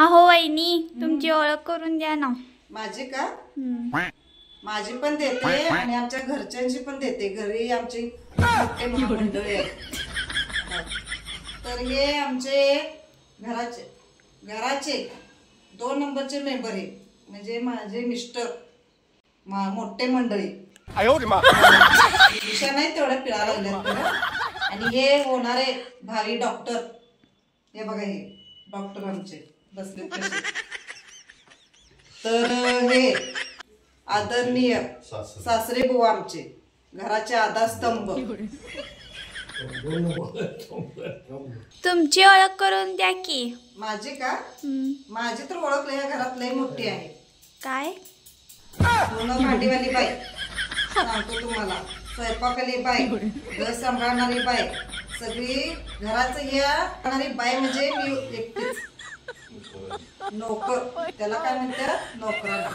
अहो वहिनी तुमची ओळख करून द्या ना. माझी का? माझी पण देते आणि आमच्या घरच्यांची पण देते. घरी आमची मोठे मंडळी आहेत. तर हे आमचे घराचे 2 नंबरचे मेंबर आहे, म्हणजे माझे मिस्टर. मोठे मंडळी विषय नाही तेवढ्या पिळा लागल्या. आणि हे होणारे भावी डॉक्टर. हे बघा, हे डॉक्टर आमचे बसले. तर हे आदरणीय सासरे बुवा आमचे, घराचे आधारस्तंभ. तुमची ओळख करून द्या की. माझी का? माझी तर ओळख या घरात लय मोठी आहे. काय? भांडीवाली बाई सांगतो तुम्हाला, स्वयंपाकाली बाई, घर सांभाळणारी बाई, सगळी घराचं या बाई म्हणजे मी एकटीच. नोकर, त्याला काय म्हणतात? नोकराला.